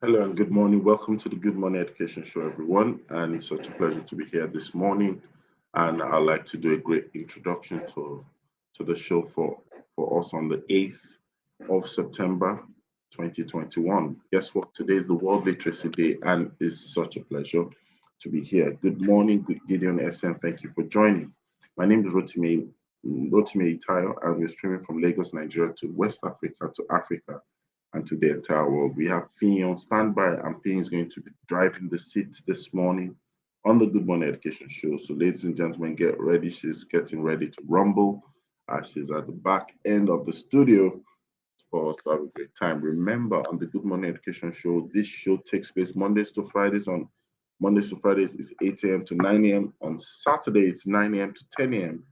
Hello and good morning. Welcome to the Good Morning Education Show, everyone. And it's such a pleasure to be here this morning. And I'd like to do a great introduction to the show for us on the 8th of September 2021. Guess what? Today is the World Literacy Day, and it's such a pleasure to be here. Good morning, good Gideon SM. Thank you for joining. My name is Rotimi Itayo, and we're streaming from Lagos, Nigeria to West Africa to Africa and to the entire world. We have Fee on standby, and Fee is going to be driving the seats this morning on the Good Morning Education Show. So, ladies and gentlemen, get ready. She's getting ready to rumble. She's at the back end of the studio for us to have a great time. Remember, on the Good Morning Education Show, this show takes place Mondays to Fridays. On Mondays to Fridays, it's 8 a.m. to 9 a.m. On Saturday, it's 9 a.m. to 10 a.m.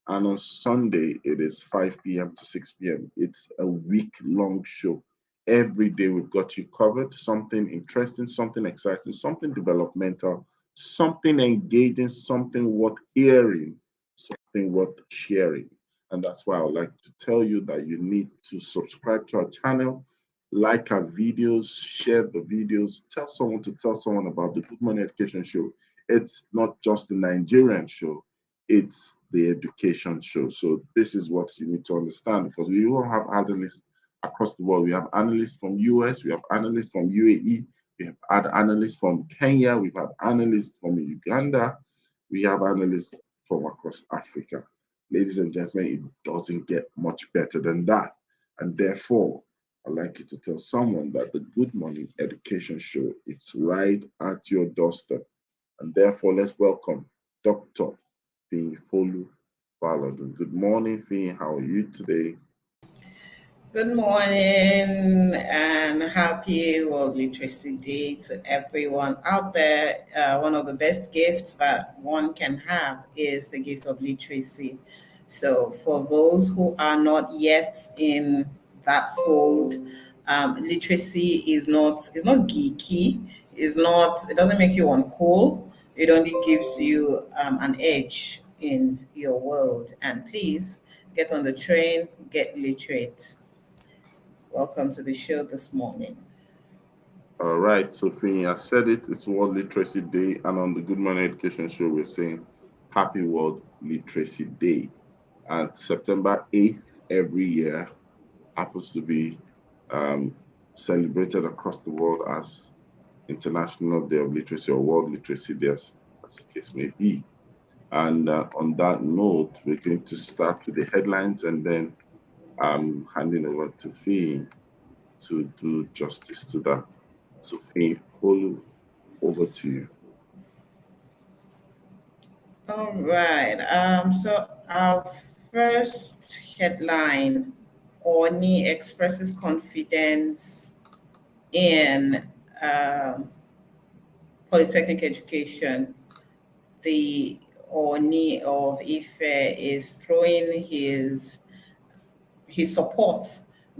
And on Sunday, it is 5 p.m. to 6 p.m. It's a week-long show. Every day we've got you covered, something interesting, something exciting, something developmental, something engaging, something worth hearing, something worth sharing. And that's why I would like to tell you that you need to subscribe to our channel, like our videos, share the videos, tell someone to tell someone about the Good Morning Education Show. It's not just the Nigerian show, it's the education show. So this is what you need to understand, because we will have analysts across the world. We have analysts from US, we have analysts from UAE, we have had analysts from Kenya, we've had analysts from Uganda, we have analysts from across Africa. Ladies and gentlemen, it doesn't get much better than that. And therefore, I'd like you to tell someone that the Good Morning Education Show is right at your doorstep. And therefore, let's welcome Dr. Fee Folu Falodun. Good morning, Fee. How are you today? Good morning and happy World Literacy Day to everyone out there. One of the best gifts that one can have is the gift of literacy. So, for those who are not yet in that fold, literacy is not geeky. It doesn't make you uncool. It only gives you an edge in your world. And please get on the train, get literate. Welcome to the show this morning. All right, Sophie, I said it, it's World Literacy Day, and on the Good Morning Education Show, we're saying Happy World Literacy Day. And September 8th every year happens to be um, celebrated across the world as International Day of Literacy or World Literacy Day, as the case may be. And on that note, we're going to start with the headlines, and then I'm handing over to Fee to do justice to that. So, Fee, Folu, over to you. All right. So our first headline: Oni expresses confidence in polytechnic education. The Oni of Ife is throwing his support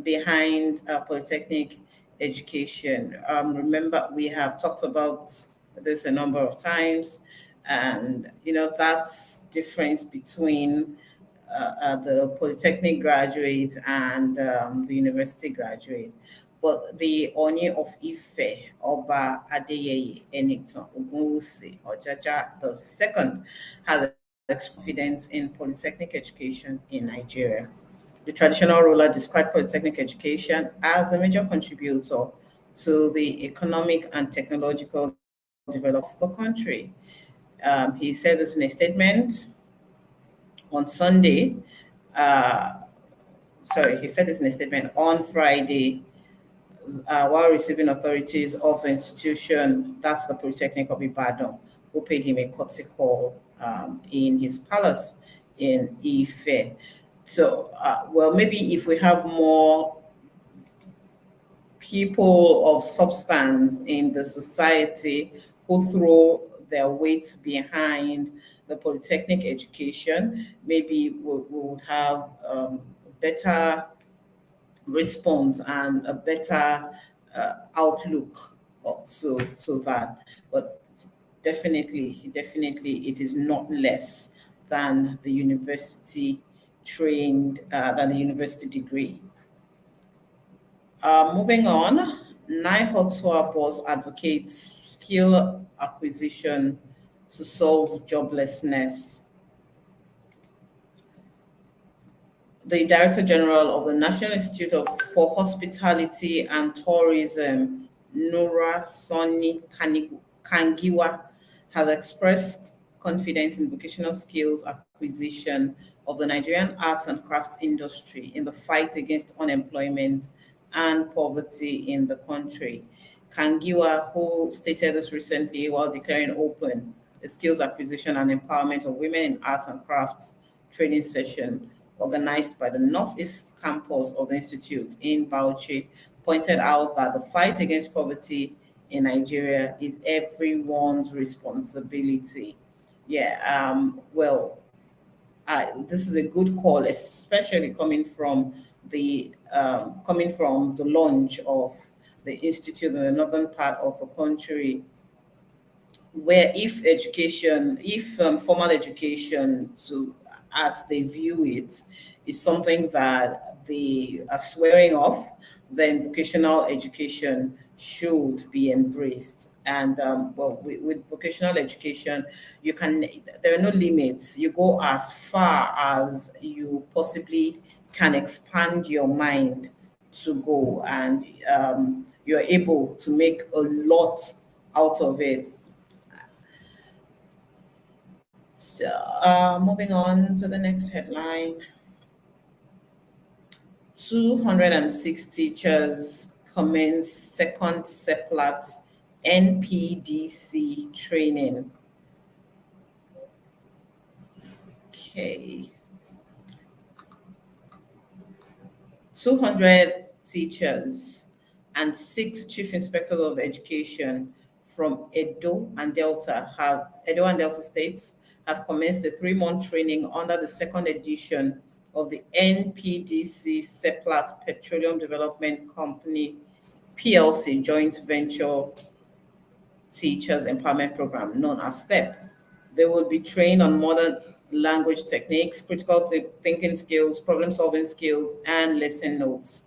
behind polytechnic education. Remember, we have talked about this a number of times, and that's difference between the polytechnic graduate and the university graduate. But the Oni of Ife, Oba Adeyeye Enitan Ogunwusi Ojaja II, has confidence in polytechnic education in Nigeria. The traditional ruler described polytechnic education as a major contributor to the economic and technological development of the country. He said this in a statement on Sunday. Uh, he said this in a statement on Friday while receiving authorities of the institution, that's the Polytechnic of Ibadan, who paid him a courtesy call in his palace in Ife. So, well, maybe if we have more people of substance in the society who throw their weight behind the polytechnic education, maybe we would have better response and a better outlook to that. But definitely, it is not less than the university than the university degree. Moving on, NIHOTSWA boss advocates skill acquisition to solve joblessness. The Director General of the National Institute for Hospitality and Tourism, Nura Soni Kangiwa, has expressed confidence in vocational skills acquisition of the Nigerian arts and crafts industry in the fight against unemployment and poverty in the country. Kangiwa, who stated this recently while declaring open a skills acquisition and empowerment of women in arts and crafts training session organized by the Northeast campus of the Institute in Bauchi, pointed out that the fight against poverty in Nigeria is everyone's responsibility. This is a good call, especially coming from the launch of the institute in the northern part of the country, where if formal education, as they view it, is something that they are swearing off, then vocational education should be embraced. And with vocational education, there are no limits. You go as far as you possibly can expand your mind to go, and you're able to make a lot out of it. So, moving on to the next headline. 206 teachers commence second CEPLAT NPDC training. Okay. 200 teachers and 6 chief inspectors of education from Edo and Delta states have commenced a 3-month training under the second edition of the NPDC CEPLAT Petroleum Development Company PLC joint venture teachers empowerment program known as STEP. They will be trained on modern language techniques, critical thinking skills, problem solving skills, and lesson notes.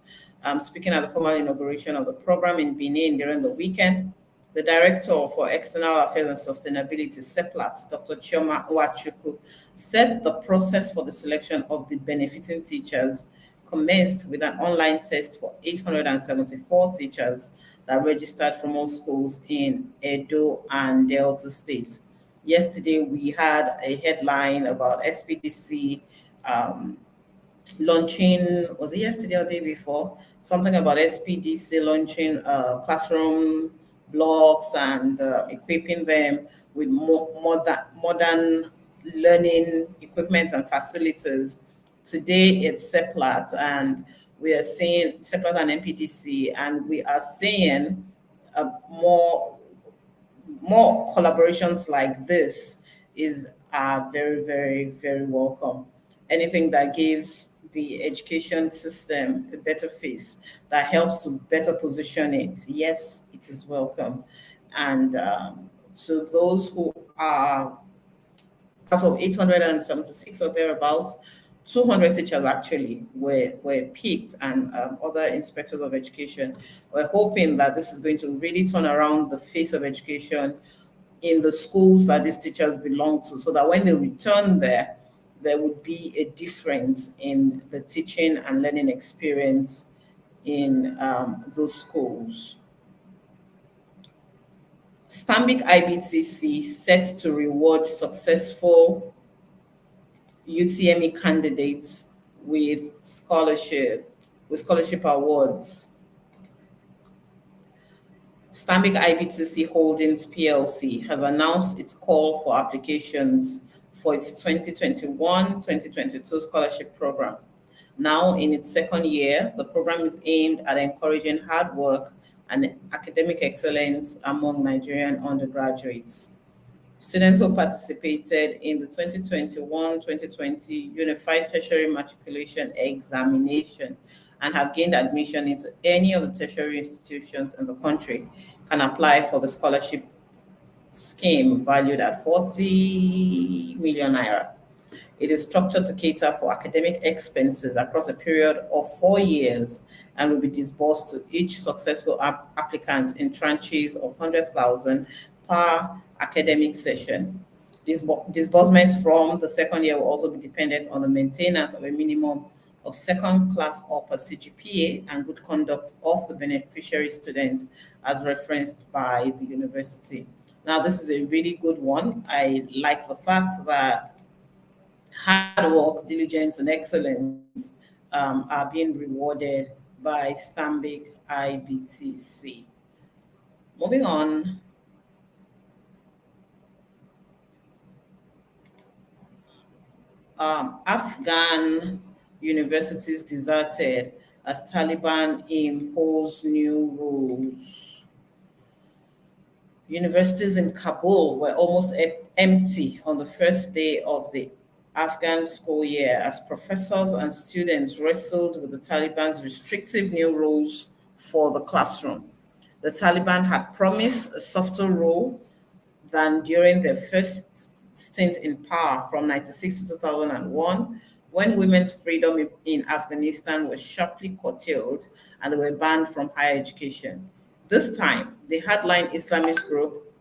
Speaking at the formal inauguration of the program in Benin during the weekend, the Director for External Affairs and Sustainability, CEPLAT, Dr. Chioma Nwachukwu, said the process for the selection of the benefiting teachers commenced with an online test for 874 teachers that registered from all schools in Edo and Delta states. Yesterday, we had a headline about SPDC launching, was it yesterday or the day before? Something about SPDC launching classroom blocks and equipping them with modern learning equipment and facilities. Today it's CEPLAT, and we are seeing CEPLAT and NPDC, and we are seeing more collaborations like this are very, very, very welcome. Anything that gives the education system a better face, that helps to better position it, yes, it is welcome. And so those who are out of 876 or thereabouts, 200 teachers actually were picked, and other inspectors of education. We're hoping that this is going to really turn around the face of education in the schools that these teachers belong to, so that when they return there would be a difference in the teaching and learning experience in those schools. Stanbic IBTC set to reward successful UTME candidates with scholarship awards. Stanbic IBTC Holdings PLC has announced its call for applications for its 2021-2022 scholarship program. Now in its second year, the program is aimed at encouraging hard work and academic excellence among Nigerian undergraduates. Students who participated in the 2021-2020 Unified Tertiary Matriculation Examination and have gained admission into any of the tertiary institutions in the country can apply for the scholarship scheme valued at 40 million naira. It is structured to cater for academic expenses across a period of 4 years and will be disbursed to each successful applicant in tranches of 100,000 per academic session. Disbursements from the second year will also be dependent on the maintenance of a minimum of second class upper CGPA and good conduct of the beneficiary students as referenced by the university. Now, this is a really good one. I like the fact that hard work, diligence, and excellence are being rewarded by Stanbic IBTC. Moving on. Afghan universities deserted as Taliban impose new rules. Universities in Kabul were almost empty on the first day of the Afghan school year as professors and students wrestled with the Taliban's restrictive new rules for the classroom. The Taliban had promised a softer rule than during their first stint in power from 1996 to 2001, when women's freedom in Afghanistan was sharply curtailed and they were banned from higher education. This time, the hardline Islamist group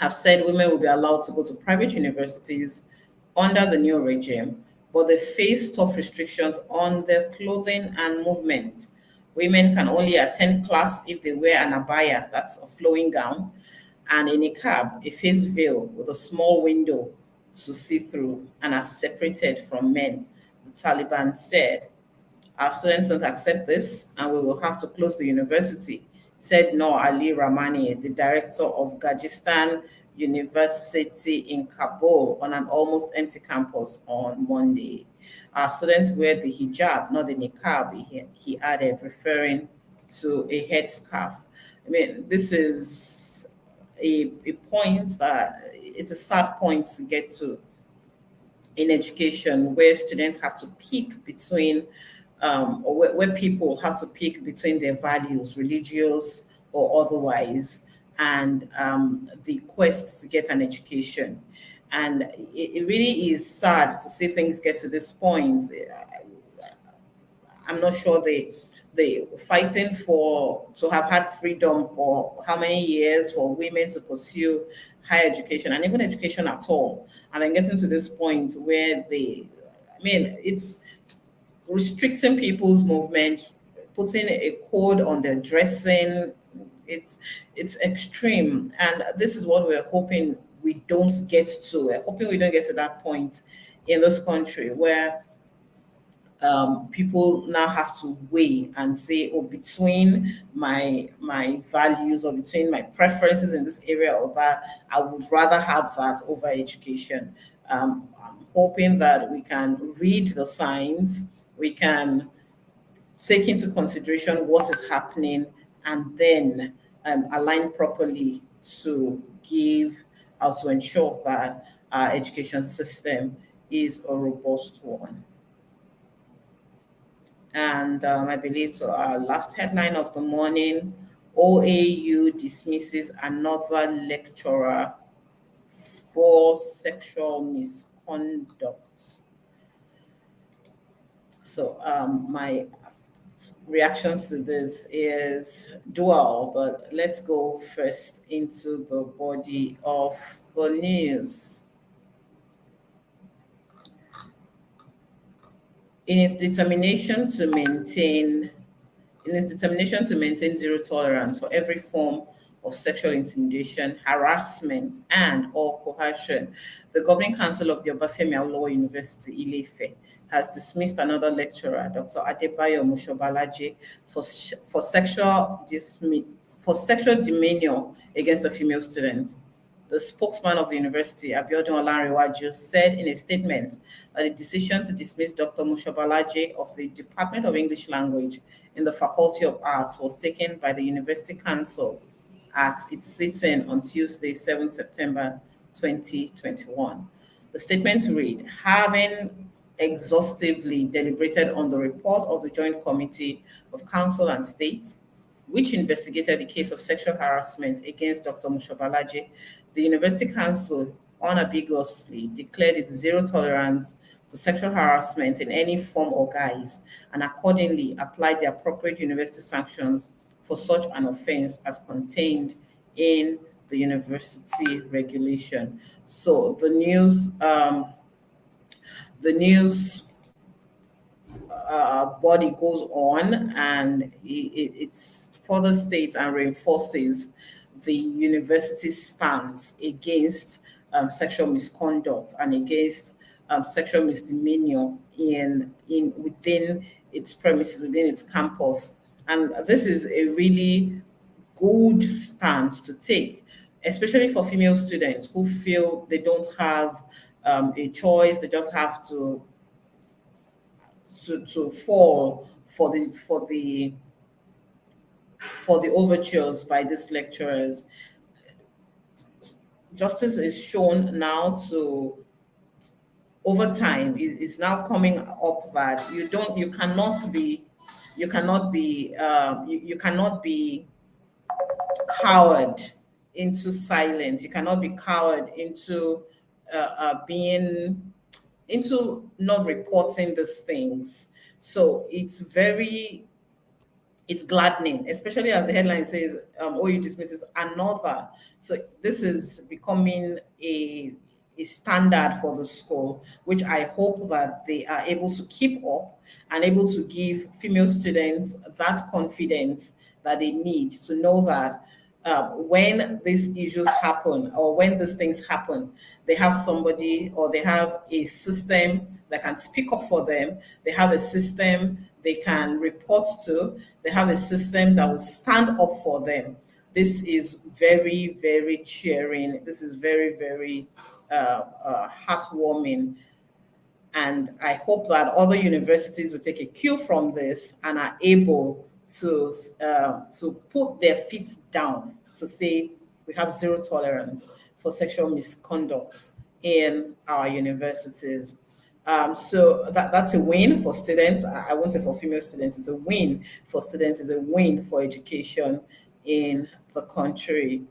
have said women will be allowed to go to private universities under the new regime, but they face tough restrictions on their clothing and movement. Women can only attend class if they wear an abaya, that's a flowing gown, and a niqab, a face veil with a small window to see through, and are separated from men, the Taliban said. Our students don't accept this, and we will have to close the university, said Noor Ali Rahmani, the director of Gajistan University in Kabul, on an almost empty campus on Monday. Our students wear the hijab, not the niqab, he added, referring to a headscarf. I mean, this is a point that it's a sad point to get to in education, where students have to pick between or where people have to pick between their values, religious or otherwise, and the quest to get an education. And it really is sad to see things get to this point. I'm not sure they fighting for to have had freedom for how many years for women to pursue higher education and even education at all, and then getting to this point where it's restricting people's movement, putting a code on their dressing. It's extreme, and this is what we're hoping we don't get to. We're hoping we don't get to that point in this country where people now have to weigh and say, oh, between my values or between my preferences in this area or that, I would rather have that over education. I'm hoping that we can read the signs, we can take into consideration what is happening, and then align properly to give or to ensure that our education system is a robust one. And I believe to our last headline of the morning, OAU dismisses another lecturer for sexual misconduct. So my reactions to this is dual, but let's go first into the body of the news. In its determination to maintain zero tolerance for every form of sexual intimidation, harassment, and or coercion, the Governing Council of the Obafemi Awolowo University, Ile-Ife, has dismissed another lecturer, Dr. Adebayo Mushobalaje, for sexual demeanor against a female student. The spokesman of the university, Abiodun Olanrewaju, said in a statement that the decision to dismiss Dr. Mushobalaje of the Department of English Language in the Faculty of Arts was taken by the University Council at its sitting on Tuesday, 7 September 2021. The statement read, having exhaustively deliberated on the report of the Joint Committee of Council and State, which investigated the case of sexual harassment against Dr. Mushobalaje, the University Council unambiguously declared its zero tolerance to sexual harassment in any form or guise, and accordingly applied the appropriate university sanctions for such an offense as contained in the university regulation. So the news body goes on, and it further states and reinforces the university's stance against sexual misconduct and against sexual misdemeanor in within its premises, within its campus. And this is a really good stance to take, especially for female students who feel they don't have a choice. They just have to fall for the overtures by these lecturers. Justice is shown now to over time is now coming up that you cannot be cowered into silence. You cannot be cowered being into not reporting these things. So it's gladdening, especially as the headline says, OU dismisses another. So this is becoming a standard for the school, which I hope that they are able to keep up and able to give female students that confidence that they need to know that when these issues happen or when these things happen, they have somebody or they have a system that can speak up for them. They have a system they can report to. They have a system that will stand up for them. This is very, very cheering. This is very, very heartwarming. And I hope that other universities will take a cue from this and are able to put their feet down to say we have zero tolerance for sexual misconduct in our universities. So that's a win for students. I won't say for female students, it's a win for students, it's a win for education in the country.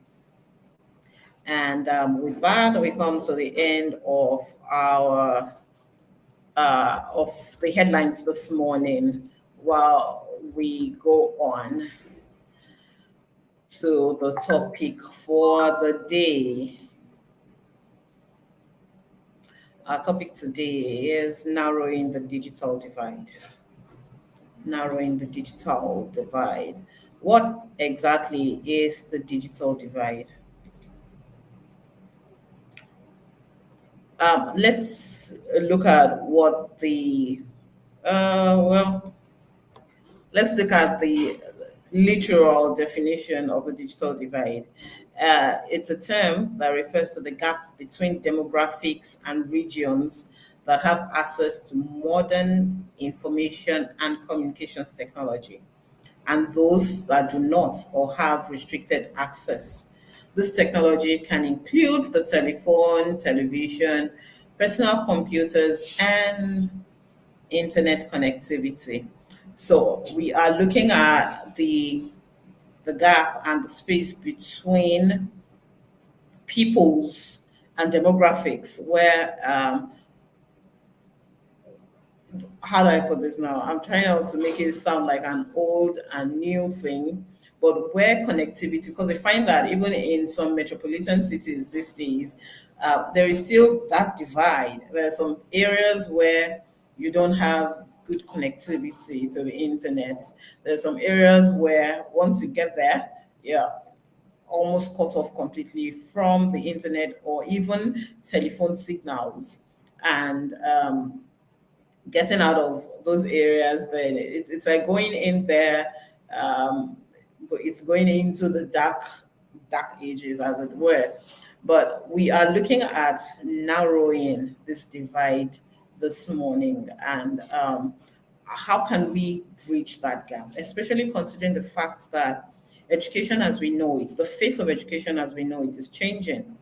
And with that, we come to the end of the headlines this morning while we go on to the topic for the day. Our topic today is narrowing the digital divide. Narrowing the digital divide. What exactly is the digital divide? Let's look at what let's look at the literal definition of a digital divide. It's a term that refers to the gap between demographics and regions that have access to modern information and communications technology, and those that do not or have restricted access. This technology can include the telephone, television, personal computers, and internet connectivity. So we are looking at the gap and the space between peoples and demographics where how do I put this now? I'm trying not to make it sound like an old and new thing, but where connectivity, because we find that even in some metropolitan cities these days, there is still that divide. There are some areas where you don't have good connectivity to the internet. There are some areas where once you get there, yeah, almost cut off completely from the internet or even telephone signals. And getting out of those areas, then it's like going in there, but it's going into the dark ages, as it were. But we are looking at narrowing this divide this morning, and how can we bridge that gap, especially considering the fact that education as we know it, the face of education as we know it, is changing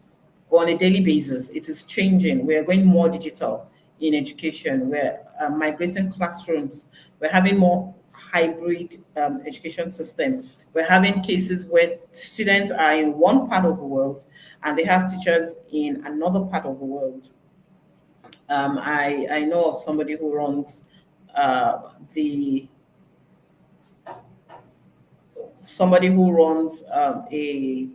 on a daily basis. It is changing. We are going more digital in education. We're migrating classrooms. We're having more hybrid education system We're having cases where students are in one part of the world and they have teachers in another part of the world. I know of somebody who runs the somebody who runs a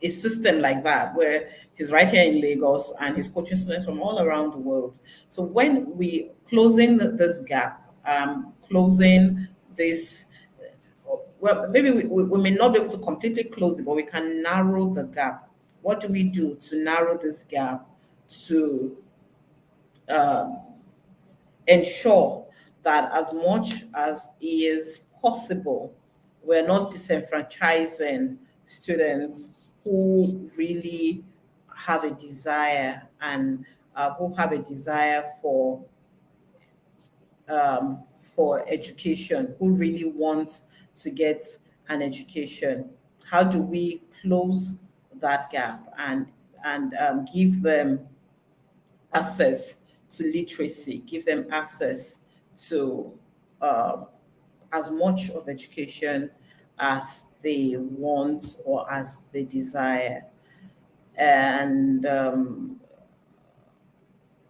system like that where he's right here in Lagos and he's coaching students from all around the world. So when we closing this gap, closing this, well, maybe we may not be able to completely close it, but we can narrow the gap. What do we do to narrow this gap to ensure that as much as is possible, we're not disenfranchising students who really have a desire and who have a desire for education, who really want to get an education. How do we close that gap and give them access to literacy, give them access to as much of education as they want or as they desire. And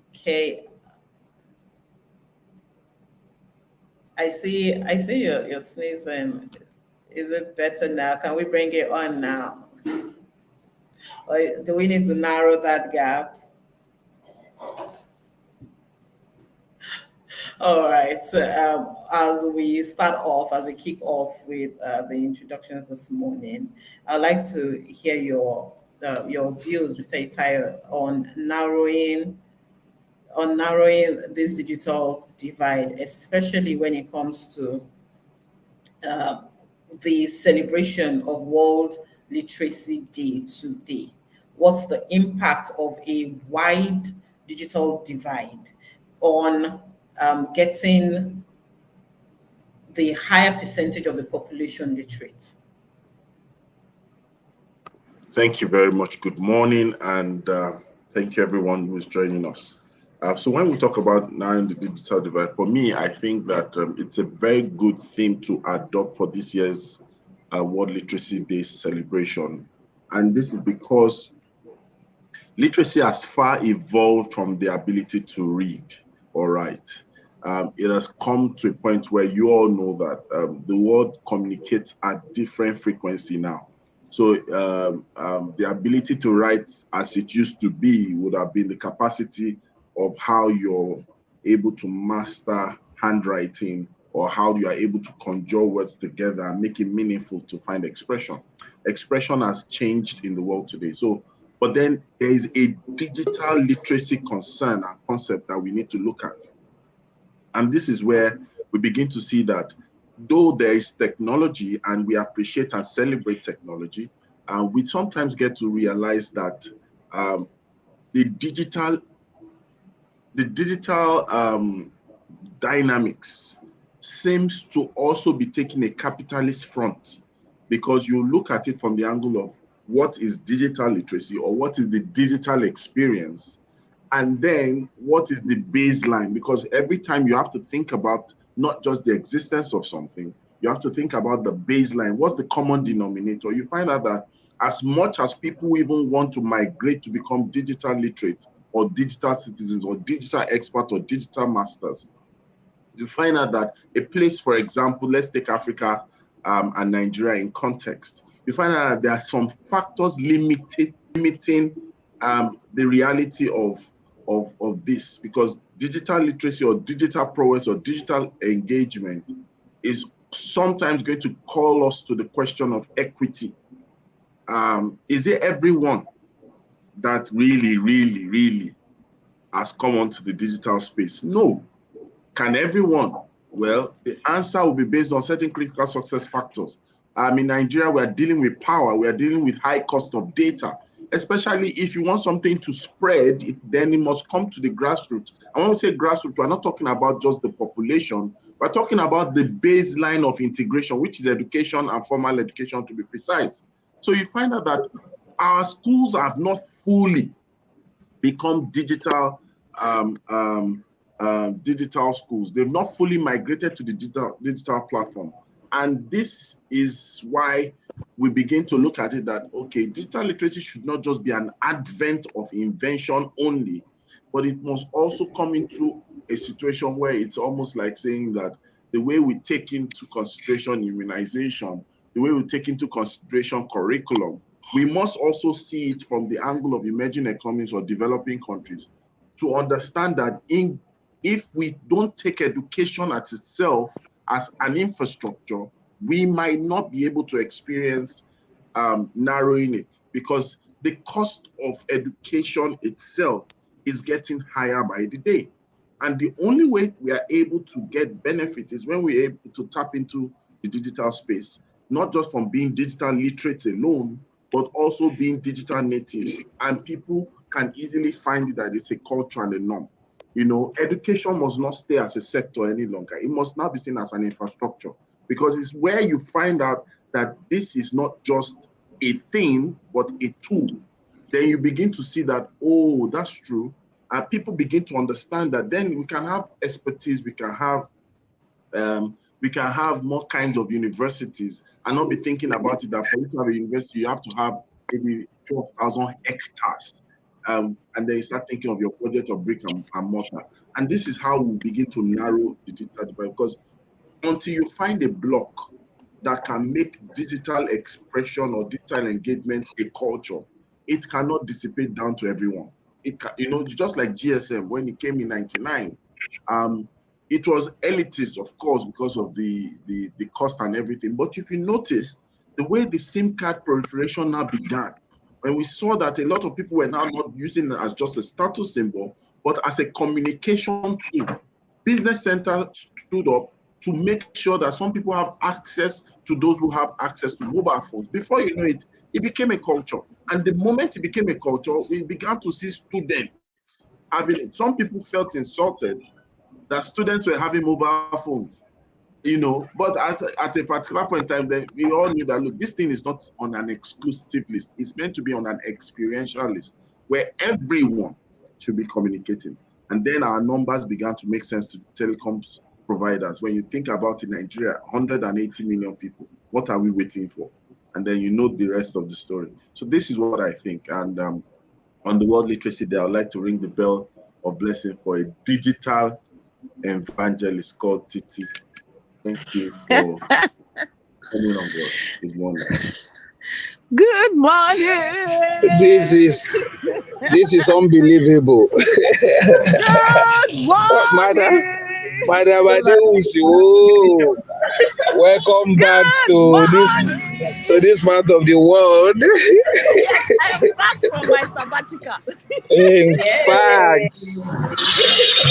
okay, I see you're sneezing. Is it better now? Can we bring it on now? Or do we need to narrow that gap? All right. So, as we start off, as we kick off with the introductions this morning, I'd like to hear your views, Mr. Itayo, on narrowing this digital divide, especially when it comes to the celebration of World Literacy Day today. What's the impact of a wide digital divide on getting the higher percentage of the population literate? Thank you very much. Good morning, and thank you everyone who is joining us. So when we talk about narrowing the digital divide, for me, I think that it's a very good theme to adopt for this year's World Literacy Day celebration. And this is because literacy has far evolved from the ability to read or write. It has come to a point where you all know that the world communicates at different frequency now. So the ability to write as it used to be would have been the capacity of how you're able to master handwriting or how you are able to conjure words together and make it meaningful to find expression. Expression has changed in the world today. So, but then there is a digital literacy concern and concept that we need to look at. And this is where we begin to see that though there is technology and we appreciate and celebrate technology, we sometimes get to realize that the digital dynamics seems to also be taking a capitalist front, because you look at it from the angle of what is digital literacy or what is the digital experience, and then what is the baseline, because every time you have to think about not just the existence of something, you have to think about the baseline. What's the common denominator? You find out that as much as people even want to migrate to become digital literate or digital citizens or digital experts or digital masters, you find out that a place, for example, let's take Africa and Nigeria in context. You find out that there are some factors limiting the reality of this, because digital literacy or digital prowess or digital engagement is sometimes going to call us to the question of equity. Is it everyone that really has come onto the digital space? No. Can everyone? Well, the answer will be based on certain critical success factors. In Nigeria, we are dealing with power. We are dealing with high cost of data, especially if you want something to spread, then it must come to the grassroots. And when we say grassroots, we're not talking about just the population. We're talking about the baseline of integration, which is education and formal education, to be precise. So you find out that our schools have not fully become digital digital schools. They've not fully migrated to the digital platform. And this is why we begin to look at it that, okay, digital literacy should not just be an advent of invention only, but it must also come into a situation where it's almost like saying that the way we take into consideration immunization, the way we take into consideration curriculum, we must also see it from the angle of emerging economies or developing countries to understand that if we don't take education as itself as an infrastructure, we might not be able to experience narrowing it, because the cost of education itself is getting higher by the day. And the only way we are able to get benefit is when we're able to tap into the digital space, not just from being digital literate alone, but also being digital natives. And people can easily find it that it's a culture and a norm. Education must not stay as a sector any longer. It must now be seen as an infrastructure, because it's where you find out that this is not just a thing, but a tool. Then you begin to see that, oh, that's true. And people begin to understand that then we can have expertise, we can have more kinds of universities, and not be thinking about it that for you to have a university, you have to have maybe 12,000 hectares. And then you start thinking of your project of brick and mortar. And this is how we begin to narrow the digital divide, because until you find a block that can make digital expression or digital engagement a culture, it cannot dissipate down to everyone. It can, just like GSM when it came in '99, it was elitist, of course, because of the cost and everything. But if you notice, the way the SIM card proliferation now began, when we saw that a lot of people were now not using it as just a status symbol, but as a communication tool, Business Center stood up to make sure that some people have access to those who have access to mobile phones. Before you know it, it became a culture. And the moment it became a culture, we began to see students having it. Some people felt insulted that students were having mobile phones, but at a particular point in time, then we all knew that, look, this thing is not on an exclusive list. It's meant to be on an experiential list where everyone should be communicating. And then our numbers began to make sense to the telecoms providers. When you think about in Nigeria, 180 million people, what are we waiting for? And then you know the rest of the story. So this is what I think. And on the World Literacy Day, I'd like to ring the bell of blessing for a digital evangelist called Titi. Thank you for coming on board. Good morning. Good morning. This is unbelievable. Good morning. Madam Adewusi, oh, welcome back to this part of the world. Yes, I'm back from my sabbatical. In fact,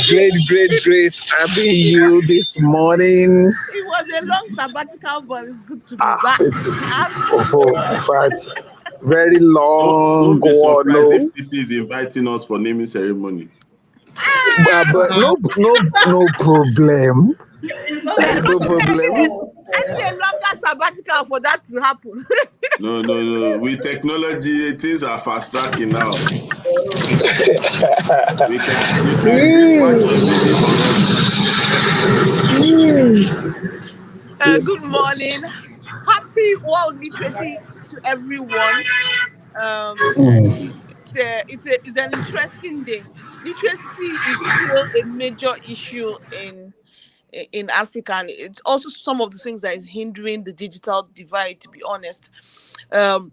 great having you this morning. It was a long sabbatical, but it's good to be back. In fact, very long. Don't be surprised if Titi is inviting us for naming ceremony. But no problem. No problem. I need a longer sabbatical for that to happen. No. With technology, things are fast tracking now. we can dispatch it. Good morning. Happy World Literacy to everyone. It's an interesting day. Literacy is still a major issue in Africa, and it's also some of the things that is hindering the digital divide, to be honest. One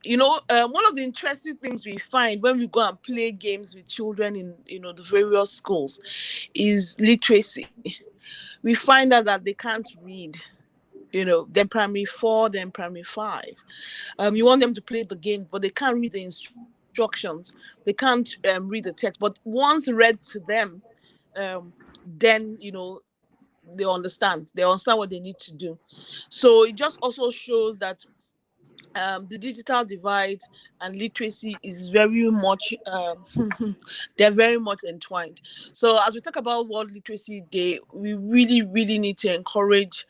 of the interesting things we find when we go and play games with children in the various schools is literacy. We find out that they can't read. They're primary 4, then primary 5. You want them to play the game, but they can't read the instructions. They can't read the text. But once read to them, then they understand. They understand what they need to do. So it just also shows that the digital divide and literacy is very much they're very much entwined. So as we talk about World Literacy Day, we really need to encourage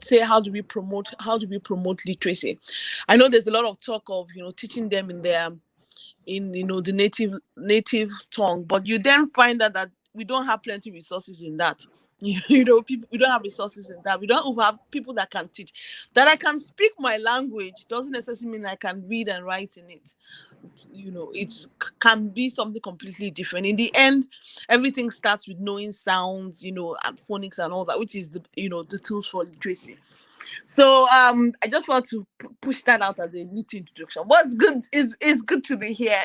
say how do we promote literacy. I know there's a lot of talk of teaching them in the native tongue, but you then find that we don't have plenty resources in that. People, we don't have resources in that. We don't have people that can teach. That I can speak my language doesn't necessarily mean I can read and write in it. It can be something completely different. In the end, everything starts with knowing sounds, and phonics and all that, which is the tools for literacy. So I just want to push that out as a neat introduction. What's good is good to be here.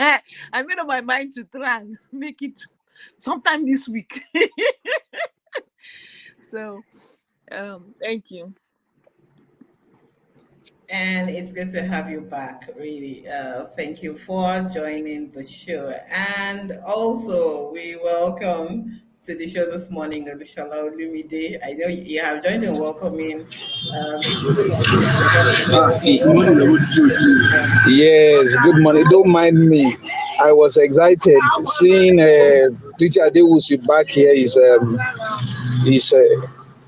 I made up my mind to try and make it sometime this week. So thank you. And it's good to have you back, really. Thank you for joining the show. And also, we welcome to the show this morning, Olushola Olumide. I know you have joined in welcoming people from Yes, good morning. Don't mind me. I was excited seeing Teacher Adewusi back here.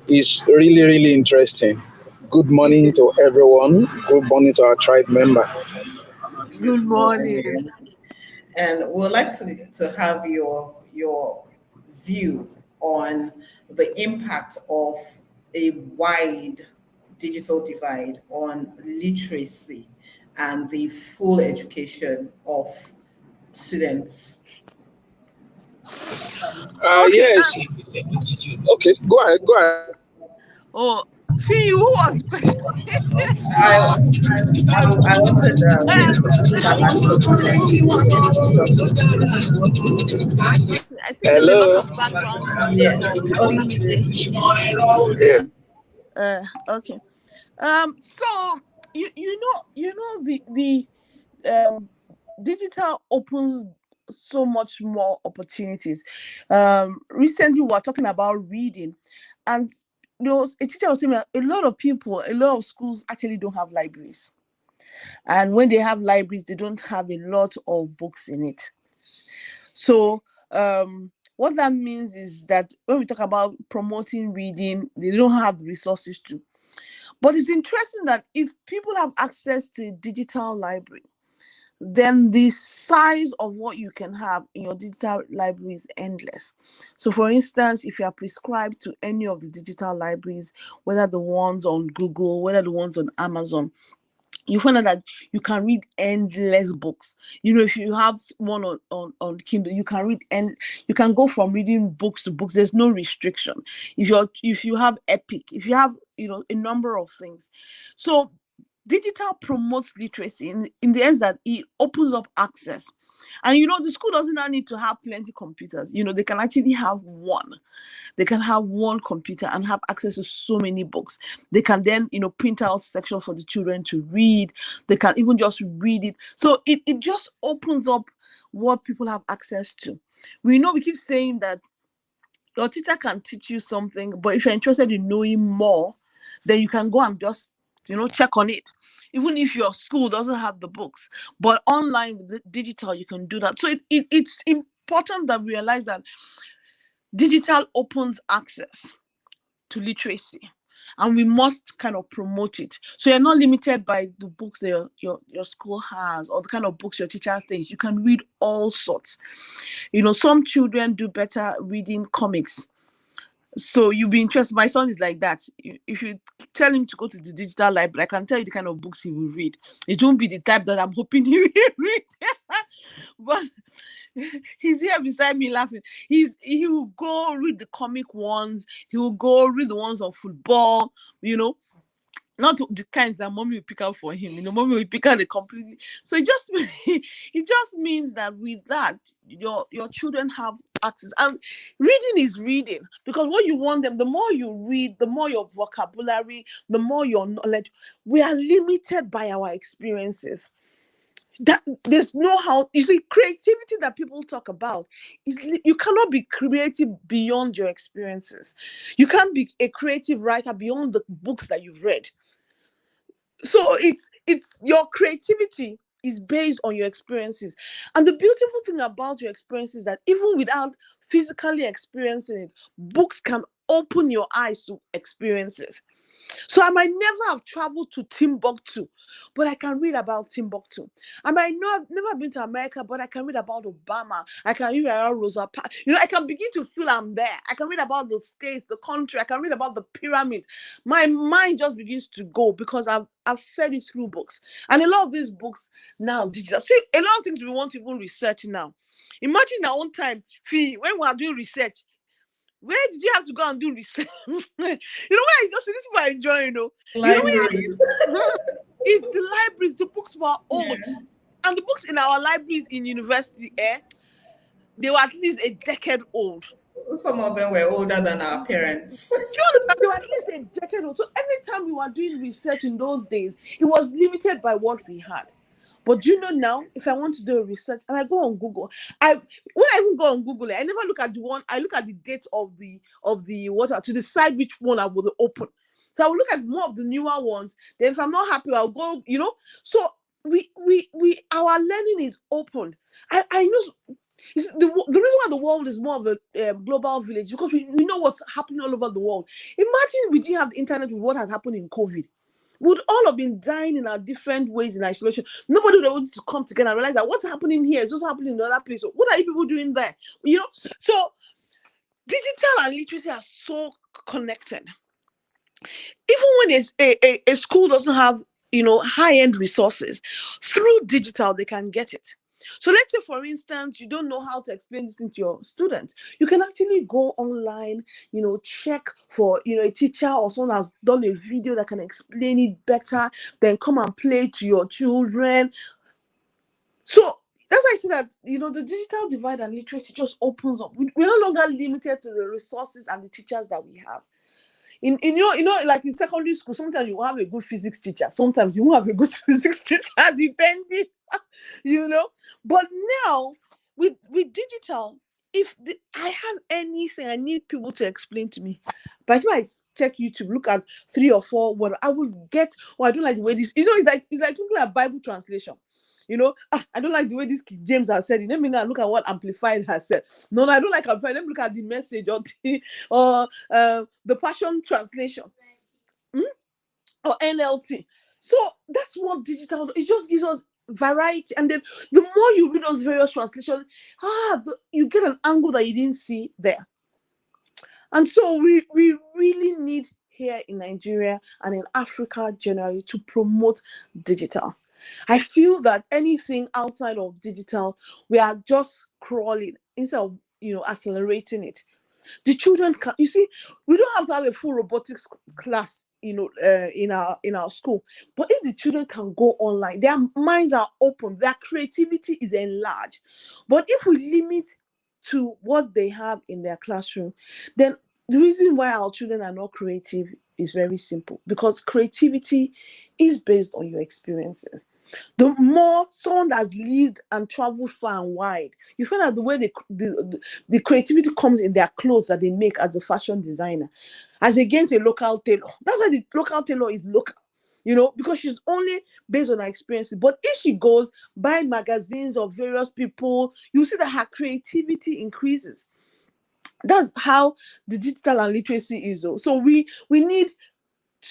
Is really really interesting. Good morning to everyone. Good morning to our tribe member. Good morning. And we'd like to have your view on the impact of a wide digital divide on literacy and the full education of students. Yes. Okay, go ahead. Oh, Fee, who was questioning? I wanted I think there's a lot of background noise Yeah. Okay. So the digital opens so much more opportunities. Recently we were talking about reading, and a teacher was saying a lot of schools actually don't have libraries, and when they have libraries, they don't have a lot of books in it. So what that means is that when we talk about promoting reading, they don't have resources to. But it's interesting that if people have access to a digital library, then the size of what you can have in your digital library is endless. So for instance, if you are prescribed to any of the digital libraries, whether the ones on Google, whether the ones on Amazon, you find out that you can read endless books. If you have one on Kindle, you can read, and you can go from reading books to books. There's no restriction. If you have Epic, if you have a number of things. So digital promotes literacy in the sense that it opens up access. And the school doesn't need to have plenty computers. They can actually have one. They can have one computer and have access to so many books. They can then, print out sections for the children to read. They can even just read it. So it just opens up what people have access to. We keep saying that your teacher can teach you something, but if you're interested in knowing more, then you can go and just, check on it. Even if your school doesn't have the books, but online with the digital, you can do that. So it's important that we realize that digital opens access to literacy, and we must kind of promote it. So you're not limited by the books that your school has or the kind of books your teacher thinks. You can read all sorts. Some children do better reading comics. So you'll be interested. My son is like that. If you tell him to go to the digital library, I can tell you the kind of books he will read. It won't be the type that I'm hoping he will read. But he's here beside me laughing. He will go read the comic ones. He will go read the ones on football, not the kinds that mommy will pick out for him. Mommy will pick out the completely. So it just means that with that, your children have access. And reading is reading, because what you want them, the more you read, the more your vocabulary, the more your knowledge. We are limited by our experiences. That there's no how. You see, creativity that people talk about is you cannot be creative beyond your experiences. You can't be a creative writer beyond the books that you've read. So it's your creativity is based on your experiences. And the beautiful thing about your experiences is that even without physically experiencing it, books can open your eyes to experiences. So I might never have traveled to Timbuktu, but I can read about Timbuktu. I might not have never been to America, but I can read about Obama. I can read about Rosa Parks. I can begin to feel I'm there. I can read about the states, the country. I can read about the pyramids. My mind just begins to go because I've fed it through books. And a lot of these books now, digital. See, a lot of things we want to even research now. Imagine our own time, Fee, when we are doing research. Where did you have to go and do research? Where I just see these people are enjoying, Libraries. It's the libraries, the books were old. Yeah. And the books in our libraries in university, they were at least a decade old. Some of them were older than our parents. They were at least a decade old. So every time we were doing research in those days, it was limited by what we had. But now, if I want to do a research and I go on Google, when I even go on Google, I never look at the one, I look at the date of the what to decide which one I will open. So I will look at more of the newer ones. Then if I'm not happy, I'll go, So our learning is open. I know the reason why the world is more of a global village, because we know what's happening all over the world. Imagine we didn't have the internet with what had happened in COVID. Would all have been dying in our different ways in isolation. Nobody would have wanted to come together and realize that what's happening here is also happening in another place. So what are you people doing there? So digital and literacy are so connected. Even when a school doesn't have high-end resources, through digital they can get it. So let's say, for instance, you don't know how to explain this to your students. You can actually go online, check for, a teacher or someone has done a video that can explain it better, then come and play to your children. So that's why I say that, the digital divide and literacy just opens up. We're no longer limited to the resources and the teachers that we have. Like in secondary school, sometimes you have a good physics teacher, sometimes you won't have a good physics teacher, depending, But now, with digital, if I have anything I need people to explain to me, by the time I check YouTube, look at 3 or 4 words, I will get, I don't like the way this, it's like looking at Bible translation. I don't like the way this King James has said it. Let me now look at what Amplified has said. No, I don't like Amplified. Let me look at the Message or the Passion Translation or NLT. So that's what digital. It just gives us variety, and then the more you read those various translations, you get an angle that you didn't see there. And so we really need here in Nigeria and in Africa generally to promote digital. I feel that anything outside of digital, we are just crawling instead of accelerating it. The children can, we don't have to have a full robotics class, in our school. But if the children can go online, their minds are open, their creativity is enlarged. But if we limit to what they have in their classroom, then the reason why our children are not creative is very simple, because creativity is based on your experiences. The more someone that's lived and traveled far and wide, you find out the way the creativity comes in their clothes that they make as a fashion designer, as against a local tailor. That's why the local tailor is local, because she's only based on her experiences. But if she goes buy magazines of various people, you see that her creativity increases. That's how the digital and literacy is. So we need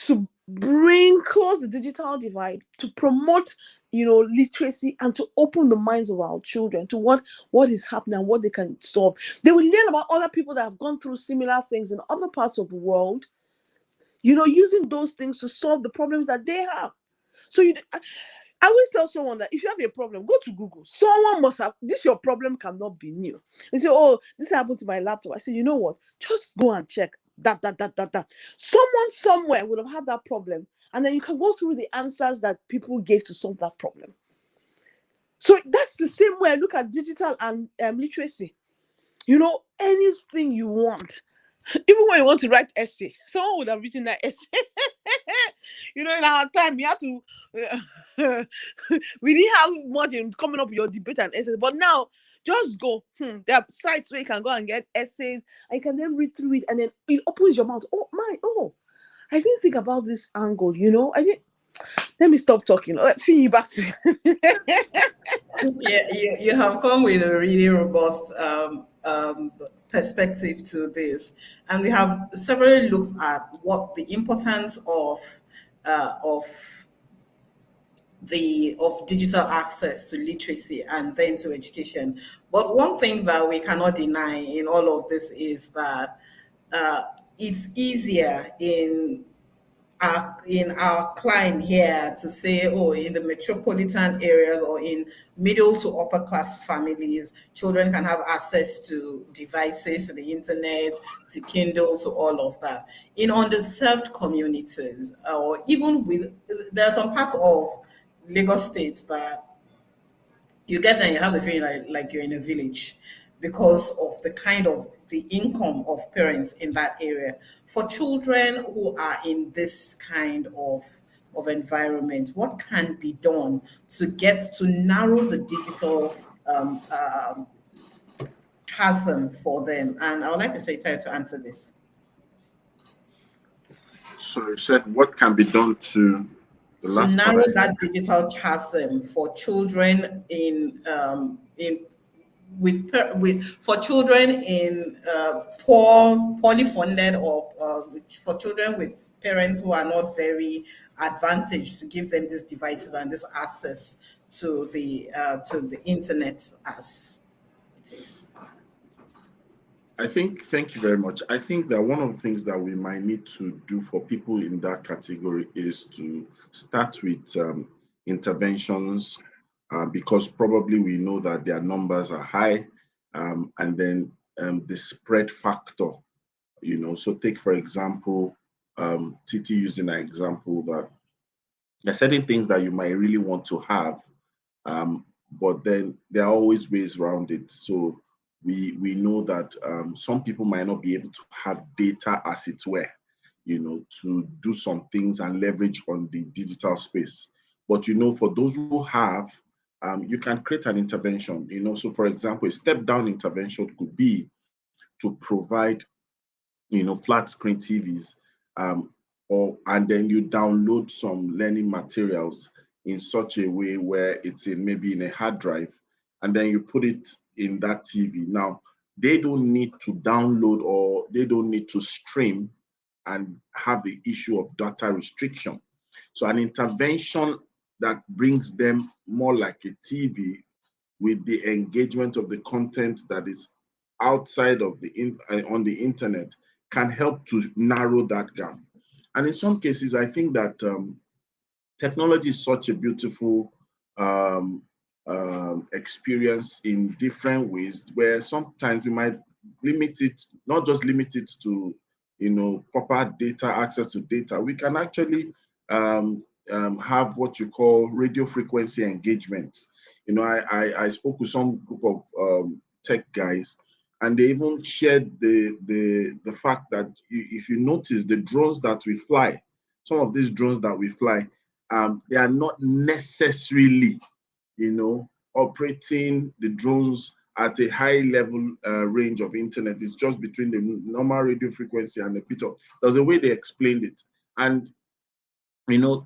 to close the digital divide, to promote literacy, and to open the minds of our children to what is happening and what they can solve. They will learn about other people that have gone through similar things in other parts of the world, using those things to solve the problems that they have. So I always tell someone that if you have a problem, go to Google. Someone must have, your problem cannot be new. They say, oh, this happened to my laptop. I say, you know what? Just go and check. That. Someone somewhere would have had that problem. And then you can go through the answers that people gave to solve that problem. So that's the same way I look at digital and literacy. Anything you want. Even when you want to write essay, someone would have written that essay. In our time, you had to, we didn't have much in coming up with your debate and essays. But now, just go. There are sites where you can go and get essays, and you can then read through it, and then it opens your mouth. I didn't think about this angle, Let me stop talking. Let's see you back to Yeah, you have come with a really robust perspective to this, and we have several looks at what the importance of digital access to literacy and then to education. But one thing that we cannot deny in all of this is that uh, it's easier in our climb here to say, oh, in the metropolitan areas or in middle to upper class families, children can have access to devices, to the internet, to Kindle, to all of that. In underserved communities, or even with, there are some parts of Lagos State that you get there and you have the feeling like you're in a village because of the kind of the income of parents in that area. For children who are in this kind of environment, what can be done to get to narrow the digital chasm for them? And I would like to say to answer this. So you said what can be done to the To last part? narrow that digital chasm for children in with for children in poorly funded or for children with parents who are not very advantaged, to give them these devices and this access to the internet as it is. I think, thank you very much. I think that one of the things that we might need to do for people in that category is to start with interventions, because probably we know that their numbers are high, and then the spread factor, So take, for example, Titi using an example that there are certain things that you might really want to have, but then there are always ways around it. So we know that some people might not be able to have data, as it were, to do some things and leverage on the digital space. But for those who have, you can create an intervention. So for example, a step down intervention could be to provide flat screen TVs, and then you download some learning materials in such a way where it's maybe in a hard drive, and then you put it in that TV. Now, they don't need to download or they don't need to stream and have the issue of data restriction. So an intervention that brings them more like a TV with the engagement of the content that is outside of on the internet can help to narrow that gap. And in some cases, I think that technology is such a beautiful experience in different ways, where sometimes we might limit it, not just limit it to proper data, access to data. We can actually have what you call radio frequency engagements. I spoke with some group of tech guys, and they even shared the fact that if you notice the drones that we fly, some of these drones that we fly, they are not necessarily, operating the drones at a high level range of internet. It's just between the normal radio frequency and the bit of, there's a way they explained it. And,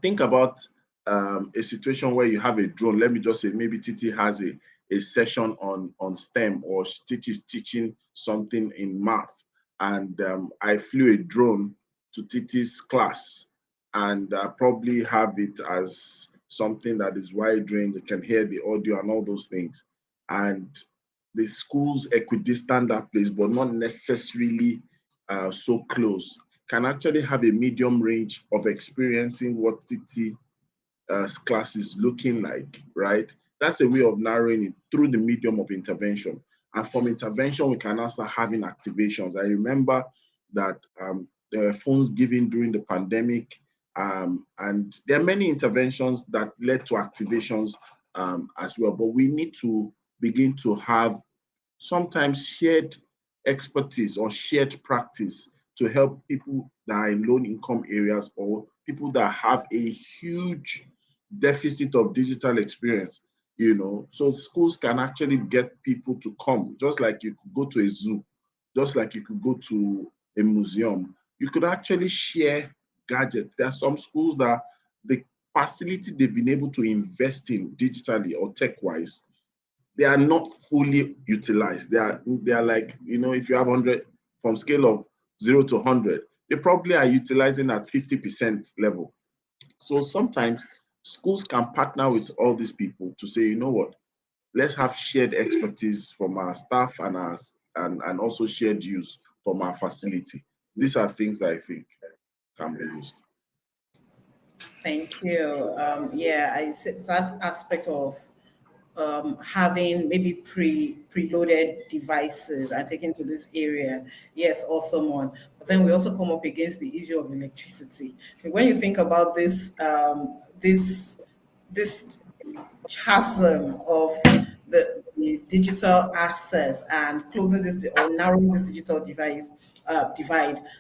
think about a situation where you have a drone. Let me just say, maybe Titi has a session on STEM, or Titi is teaching something in math. And I flew a drone to Titi's class, and probably have it as something that is wide range. You can hear the audio and all those things. And the schools equidistant that place, but not necessarily so close, can actually have a medium range of experiencing what Titi class is looking like, right? That's a way of narrowing it through the medium of intervention. And from intervention, we can now start having activations. I remember that there were phones given during the pandemic, and there are many interventions that led to activations as well. But we need to begin to have sometimes shared expertise or shared practice to help people that are in low income areas, or people that have a huge deficit of digital experience. So schools can actually get people to come, just like you could go to a zoo, just like you could go to a museum. You could actually share gadgets. There are some schools that the facility they've been able to invest in digitally or tech-wise, they are not fully utilized. They are like, if you have 100 from scale of 0 to 100, they probably are utilizing at 50% level. So sometimes schools can partner with all these people to say, you know what, let's have shared expertise from our staff and and also shared use from our facility. These are things that I think can be used. Thank you. Yeah, I said that aspect of having maybe preloaded devices and taken to this area. Yes, awesome one. But then we also come up against the issue of electricity. When you think about this chasm of the digital access and closing this or narrowing this digital divide.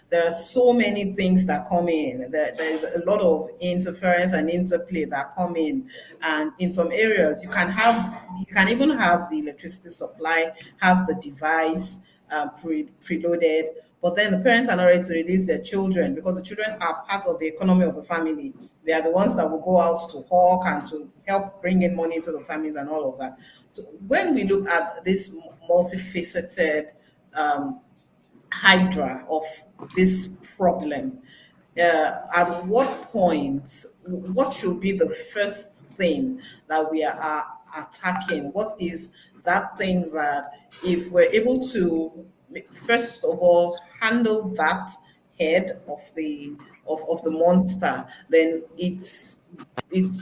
There are so many things that come in. There's a lot of interference and interplay that come in, and in some areas you can even have the electricity supply, have the device preloaded, but then the parents are not ready to release their children because the children are part of the economy of the family. They are the ones that will go out to hawk and to help bring in money into the families and all of that. So when we look at this multifaceted hydra of this problem, at what point, what should be the first thing that we are attacking? What is that thing that, if we're able to, first of all, handle that head of the monster, then it's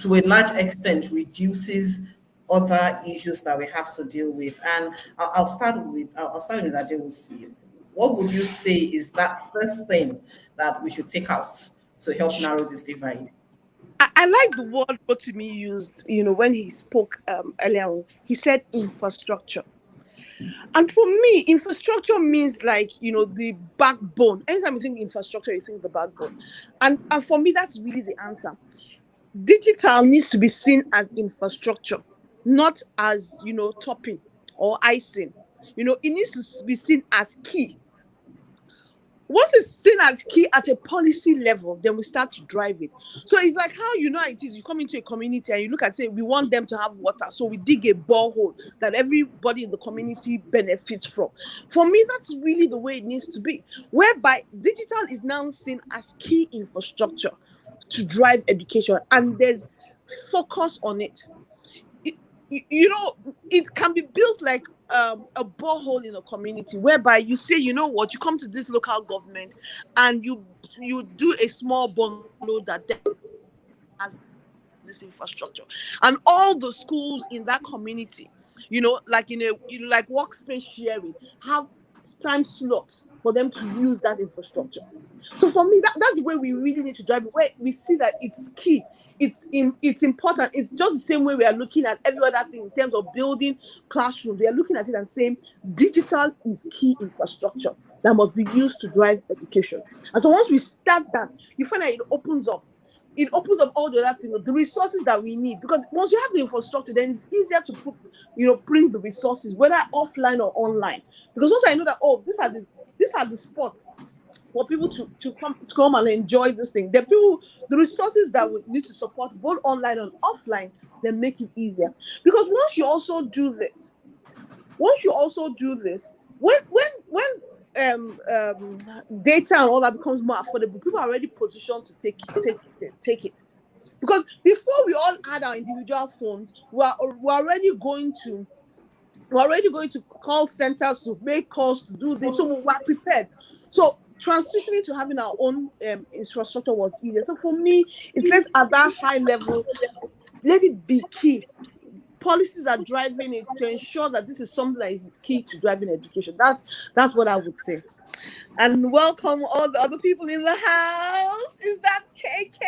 to a large extent reduces other issues that we have to deal with. And I'll start with Adewusi. What would you say is that first thing that we should take out to help narrow this divide? I like the word Rotimi used, when he spoke earlier on. He said infrastructure. And for me, infrastructure means the backbone. Anytime you think infrastructure, you think the backbone. And for me, that's really the answer. Digital needs to be seen as infrastructure, not as, topping or icing. It needs to be seen as key. Once it's seen as key at a policy level, then we start to drive it. So it's like how it is. You come into a community and you look at, say, we want them to have water. So we dig a borehole that everybody in the community benefits from. For me, that's really the way it needs to be, whereby digital is now seen as key infrastructure to drive education, and there's focus on it. It can be built like a borehole in a community, whereby you say, you come to this local government and you do a small bungalow that has this infrastructure, and all the schools in that community, like like workspace sharing, have time slots for them to use that infrastructure. So for me, that's the way we really need to drive it, where we see that it's key. It's important. It's just the same way we are looking at every other thing in terms of building classrooms. We are looking at it and saying digital is key infrastructure that must be used to drive education. And so once we start that, you find that it opens up all the other things, the resources that we need. Because once you have the infrastructure, then it's easier to bring the resources, whether offline or online. Because once I know that, these are the spots for people to come and enjoy this thing, the resources that we need to support both online and offline, then make it easier. Because once you also do this, when data and all that becomes more affordable, people are already positioned to take it. Because before we all had our individual phones, we're already going to call centers to make calls, to do this, so we were prepared. So transitioning to having our own infrastructure was easier. So for me, it's less at that high level. Let it be key. Policies are driving it to ensure that this is something that is key to driving education. That's what I would say. And welcome all the other people in the house. Is that KK?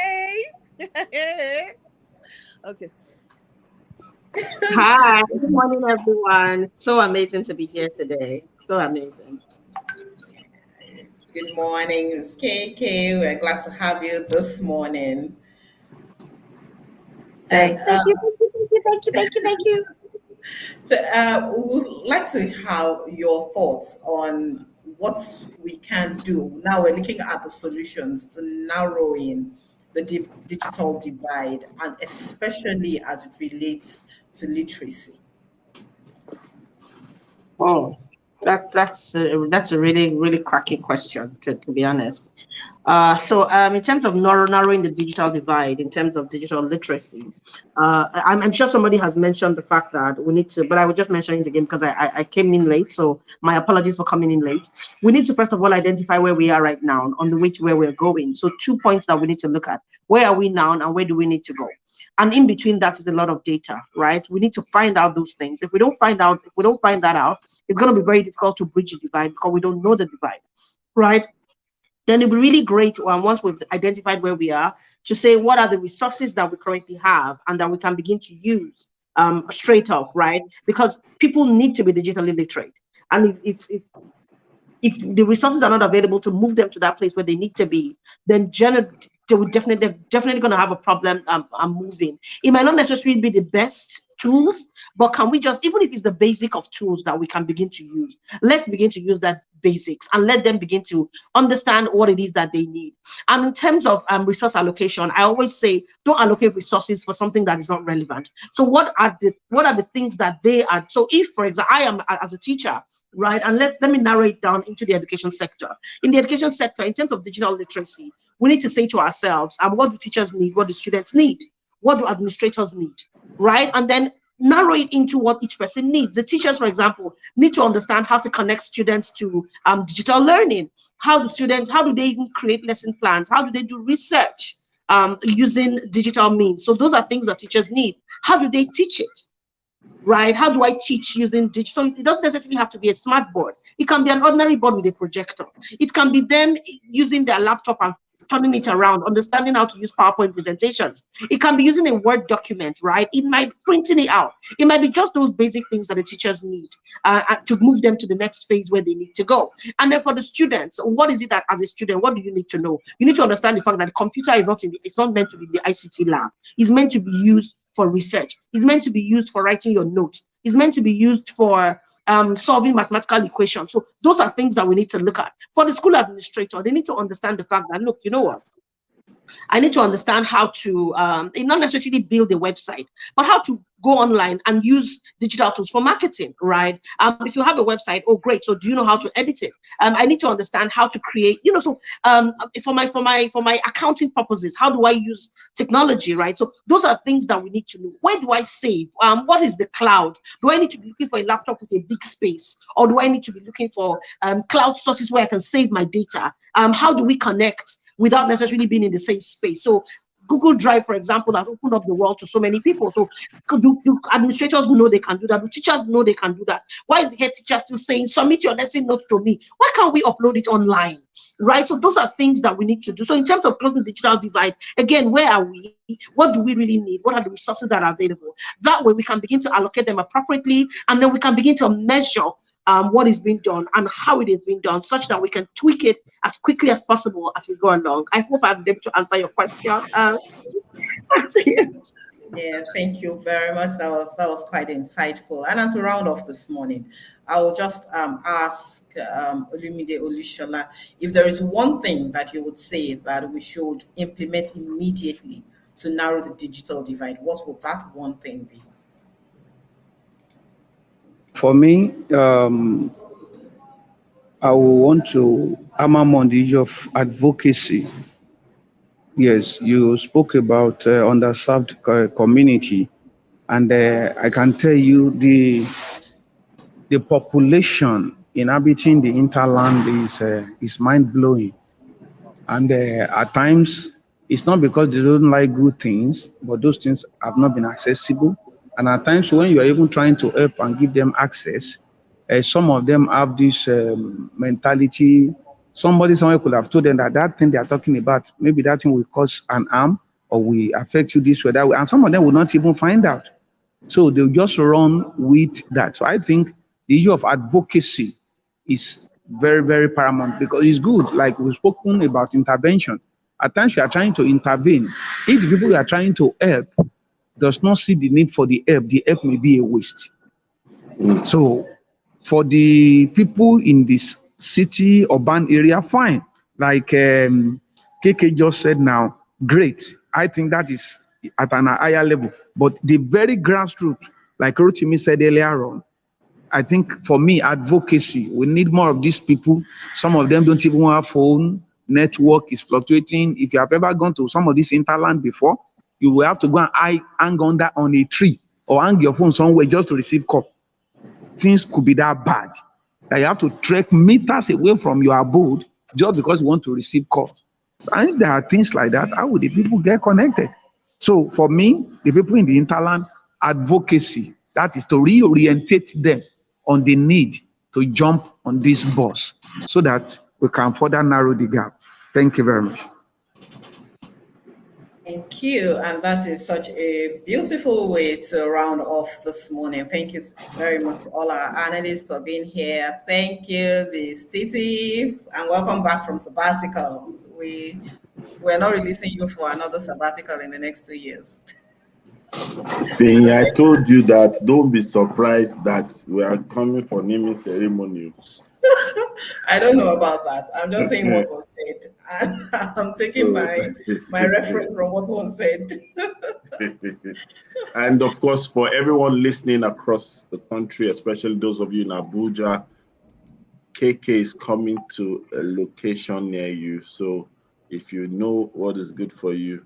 Okay. Hi, good morning, everyone. So amazing to be here today. So amazing. Good morning, Ms. KK. We're glad to have you this morning. Thank you. So, we would like to have your thoughts on what we can do. Now we're looking at the solutions to narrowing the digital divide, and especially as it relates to literacy. Oh, that's a really cracking question, to be honest. So in terms of narrowing the digital divide, in terms of digital literacy, I'm sure somebody has mentioned the fact that we need to, but I will just mention it again because I came in late. So my apologies for coming in late. We need to first of all identify where we are right now on the way to where we're going. So 2 points that we need to look at: where are we now, and where do we need to go? And in between that is a lot of data, right? We need to find out those things. If we don't find that out, it's going to be very difficult to bridge the divide because we don't know the divide, right? Then it'd be really great once we've identified where we are to say what are the resources that we currently have and that we can begin to use straight off, right? Because people need to be digitally literate. And if the resources are not available to move them to that place where they need to be, then they're definitely going to have a problem moving. It might not necessarily be the best tools, but can we just, even if it's the basic of tools that we can begin to use, let's begin to use that basics and let them begin to understand what it is that they need. And in terms of resource allocation, I always say don't allocate resources for something that is not relevant. So what are the things that they are? So if, for example, I am as a teacher, right? And let me narrow it down into the education sector. In the education sector, in terms of digital literacy, we need to say to ourselves, what do teachers need? What do students need? What do administrators need? Right? And then narrow it into what each person needs. The teachers, for example, need to understand how to connect students to digital learning. How do they even create lesson plans? How do they do research using digital means? So those are things that teachers need. How do they teach it? Right? How do I teach using digital? So it doesn't necessarily have to be a smart board. It can be an ordinary board with a projector. It can be them using their laptop and turning it around, understanding how to use PowerPoint presentations. It can be using a Word document, right? It might be printing it out. It might be just those basic things that the teachers need to move them to the next phase where they need to go. And then for the students, what is it that as a student, what do you need to know? You need to understand the fact that the computer is it's not meant to be the ICT lab. It's meant to be used for research. It's meant to be used for writing your notes. It's meant to be used for solving mathematical equations. So those are things that we need to look at. For the school administrator, they need to understand the fact that, look, you know what? I need to understand how to, not necessarily build a website, but how to go online and use digital tools for marketing, right? If you have a website, oh, great. So do you know how to edit it? I need to understand how to create, so for my accounting purposes, how do I use technology, right? So those are things that we need to know. Where do I save? What is the cloud? Do I need to be looking for a laptop with a big space? Or do I need to be looking for cloud sources where I can save my data? How do we connect without necessarily being in the same space? So Google Drive, for example, has opened up the world to so many people. So do administrators know they can do that? Do teachers know they can do that? Why is the head teacher still saying, submit your lesson notes to me? Why can't we upload it online? Right? So those are things that we need to do. So in terms of closing the digital divide, again, where are we? What do we really need? What are the resources that are available? That way we can begin to allocate them appropriately, and then we can begin to measure what is being done and how it is being done, such that we can tweak it as quickly as possible as we go along. I hope I've been able to answer your question. Yeah, thank you very much. That was quite insightful. And as we round off this morning, I will just ask Olumide Olushola if there is one thing that you would say that we should implement immediately to narrow the digital divide. What would that one thing be? For me, I will want to hammer on the issue of advocacy. Yes, you spoke about underserved community, and I can tell you the population inhabiting the hinterland is mind blowing, and at times it's not because they don't like good things, but those things have not been accessible. And at times when you are even trying to help and give them access, some of them have this mentality. Somebody somewhere could have told them that thing they are talking about, maybe that thing will cause an harm or will affect you this way, that way. And some of them will not even find out. So they'll just run with that. So I think the issue of advocacy is very, very paramount, because it's good. Like we've spoken about intervention. At times you are trying to intervene. If the people you are trying to help does not see the need for the help may be a waste. So for the people in this city, urban area, fine. Like KK just said now, great. I think that is at an higher level. But the very grassroots, like Rotimi said earlier on, I think for me, advocacy, we need more of these people. Some of them don't even have phone. Network is fluctuating. If you have ever gone to some of this interland before, you will have to go and hang under on a tree or hang your phone somewhere just to receive call. Things could be that bad that you have to trek meters away from your abode just because you want to receive calls. I think there are things like that. How would the people get connected? So for me, the people in the interland, advocacy, that is to reorientate them on the need to jump on this bus so that we can further narrow the gap. Thank you very much. Thank you. And that is such a beautiful way to round off this morning. Thank you very much to all our analysts for being here. Thank you, Ms. Titi, and welcome back from sabbatical. We're not releasing you for another sabbatical in the next 2 years. I told you that don't be surprised that we are coming for naming ceremony. I don't know about that. I'm just saying what was said. And I'm taking my reference from what was said. And of course, for everyone listening across the country, especially those of you in Abuja, KK is coming to a location near you. So if you know what is good for you,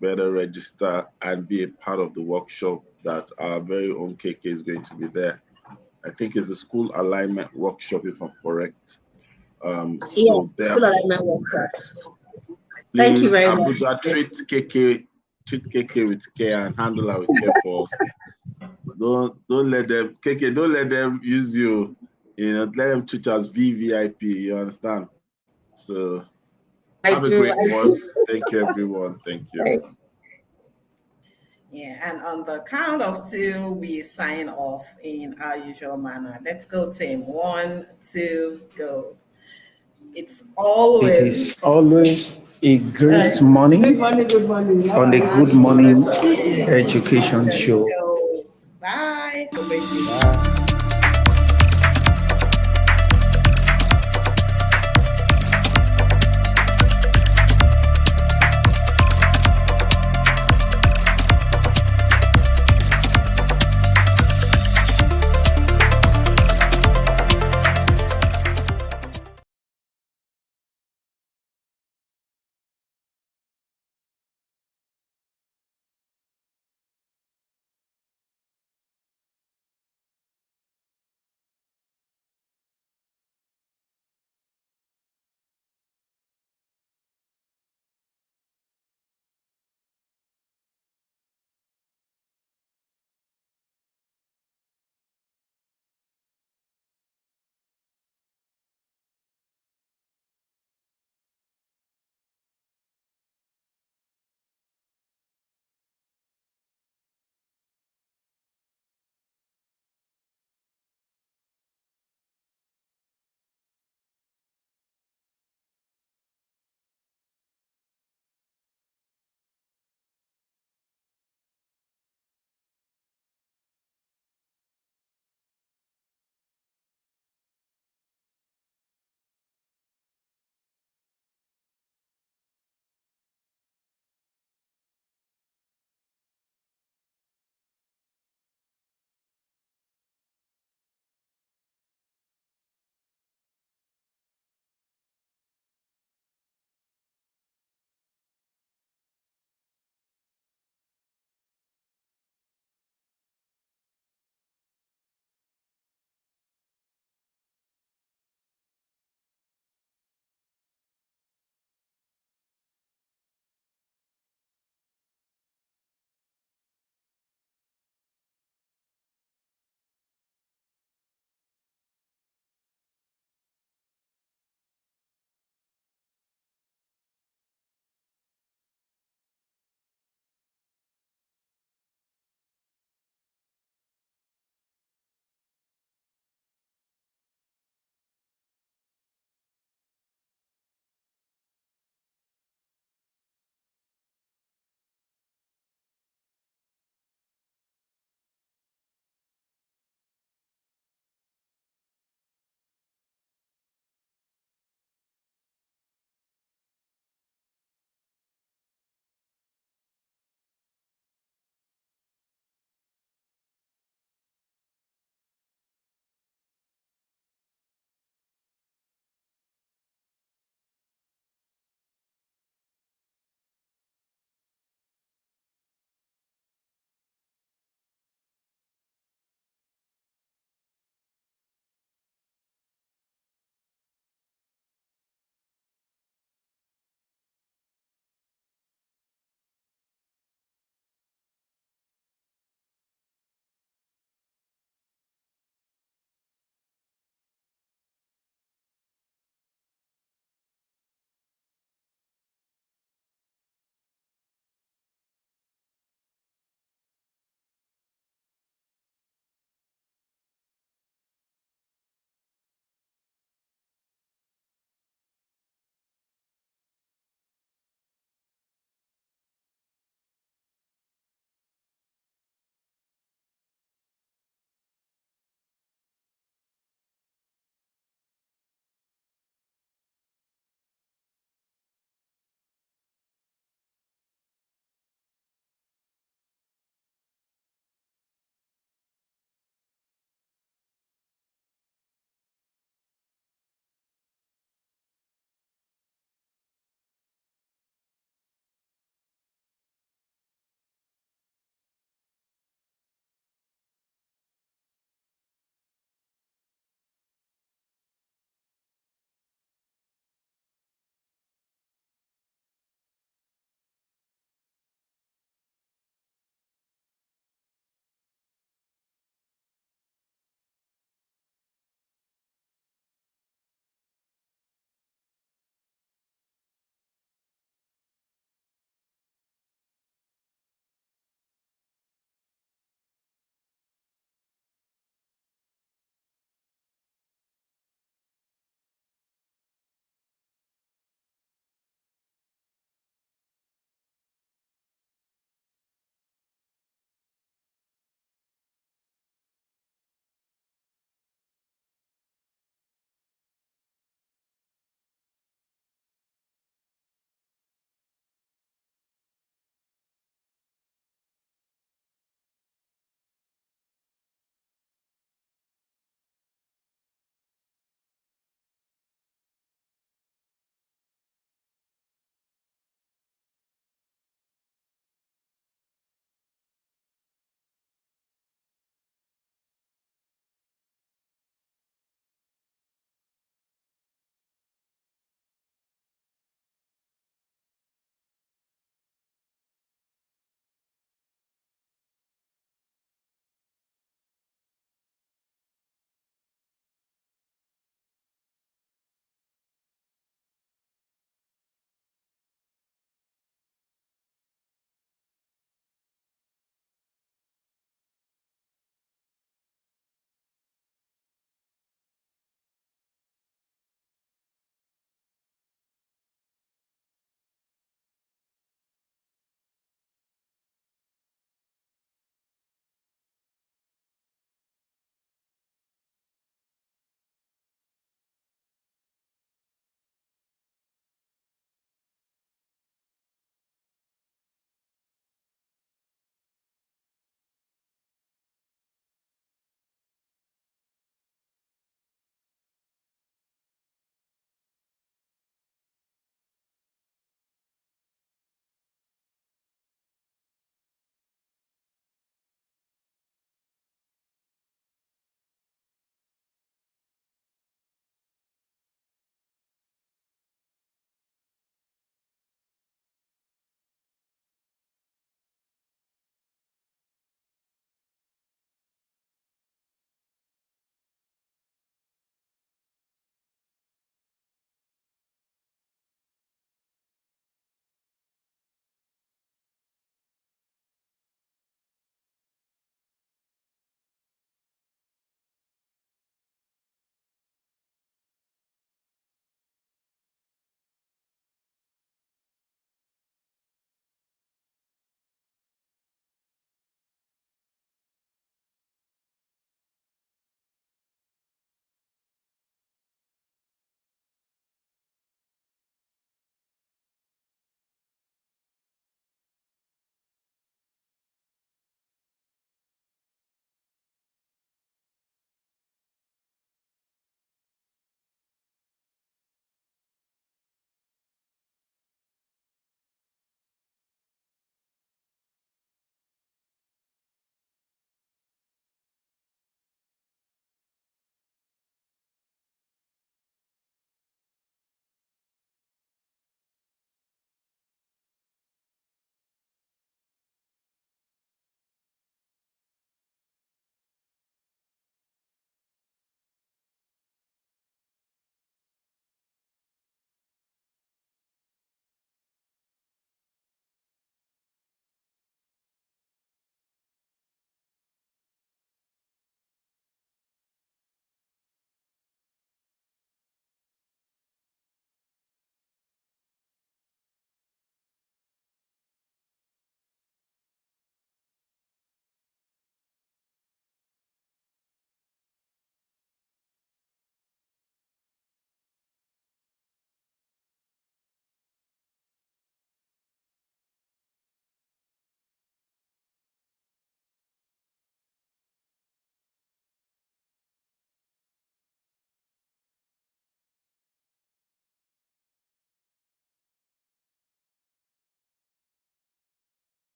better register and be a part of the workshop that our very own KK is going to be there. I think it's a school alignment workshop, if I'm correct. Yes, school alignment workshop. Thank you very much. Abuja, treat KK with care and handle her with care for us. Don't let them, KK, don't let them use you. Let them treat us VVIP. You understand? So have a great one. Thank you, everyone. Thank you. Yeah, and on the count of 2, we sign off in our usual manner. Let's go, team. 1, 2, go. It's always a great morning, Good morning. on the Good Morning Education Show. Bye. Bye.